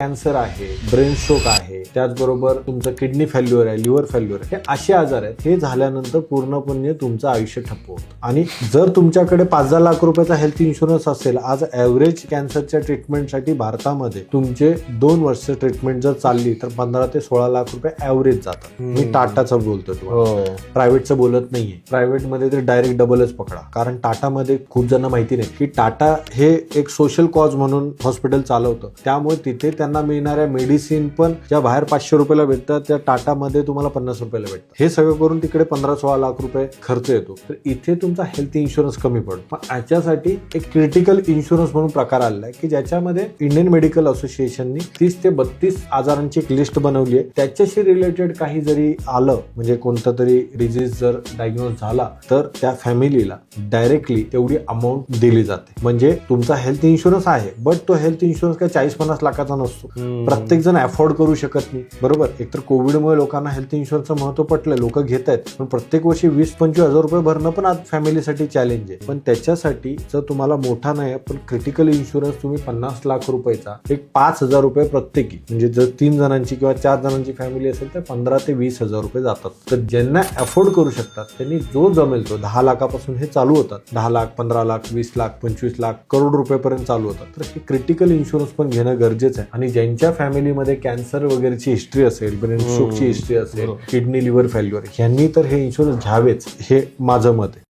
Cancer आहे, brain stroke आहे, त्याचबरोबर तुमचं किडनी फेल्युअर आहे, लिव्हर फेल्युअर आहे, हे असे आजार आहेत. हे झाल्यानंतर पूर्णपणे तुमचं आयुष्य ठप्प होतं. आणि जर तुमच्याकडे 5-10 लाख रुपयाचा हेल्थ इन्शुरन्स असेल, आज ॲव्हरेज कॅन्सरच्या ट्रीटमेंटसाठी भारतामध्ये तुमचे 2 वर्ष ट्रीटमेंट जर चालली तर 15 ते 16 लाख रुपये ॲव्हरेज जातात. मी टाटाचं बोलतो तुम्हाला, प्रायव्हेटचं बोलत नाहीये. प्रायव्हेटमध्ये तर डायरेक्ट डबलच पकडा. कारण टाटामध्ये खूप जण माहिती नाही की टाटा हे एक सोशल कॉज म्हणून हॉस्पिटल चालवतं. त्यामुळे तिथे त्यांना मिळणाऱ्या मेडिसिन पण ज्या बाहेर 500 रुपयाला भेटतात त्या टाटामध्ये तुम्हाला 50 रुपयाला भेटतात. हे सगळं करून तिकडे 15-16 लाख रुपये खर्च येतो. तर इथे तुमचा हेल्थ इन्शुरन्स कमी पडतो. पण याच्यासाठी एक क्रिटिकल इन्शुरन्स म्हणून प्रकार आलेला आहे की ज्याच्यामध्ये इंडियन मेडिकल असोसिएशननी 30 ते 32 आजारांची एक लिस्ट बनवली आहे. त्याच्याशी रिलेटेड काही जरी आलं, म्हणजे कोणता तरी डिझीज जर डायग्नोज झाला तर त्या फॅमिलीला डायरेक्टली तेवढी अमाऊंट दिली जाते. म्हणजे तुमचा हेल्थ इन्शुरन्स आहे, बट तो हेल्थ इन्शुरन्स काय 40-50 लाखाचा नसतो. प्रत्येक जण अफोर्ड करू शकत नाही, बरोबर. एकतर कोविडमुळे लोकांना हेल्थ इन्शुरन्सचं महत्व पटलं, लोक घेत आहेत. पण प्रत्येक वर्षी 20-25 हजार रुपये भरणं पण आज फॅमिलीसाठी चॅलेंज आहे. पण त्याच्यासाठी जर तुम्हाला मोठा नाही पण क्रिटिकल इन्शुरन्स तुम्ही 50 लाख रुपयाचा एक 5,000 रुपये प्रत्येकी, म्हणजे जर 3 जणांची किंवा 4 जणांची फॅमिली असेल तर 15 ते 20 हजार रुपये जातात. तर ज्यांना अफोर्ड करू शकतात त्यांनी जो जमेल तो 10 लाखापासून हे चालू होतात. 10 लाख, 15 लाख, 20 लाख, 25 लाख, करोड रुपयेपर्यंत चालू होतात. तर हे क्रिटिकल इन्शुरन्स पण घेणं गरजेचं आहे. आणि ज्यांच्या फॅमिलीमध्ये कॅन्सर वगैरेची हिस्ट्री असेल, ब्रेन स्ट्रोकची हिस्ट्री असेल, किडनी लिव्हर फेल्युअर, ह्यांनी तर हे इन्शुरन्स घ्यावेच, हे माझं मत आहे.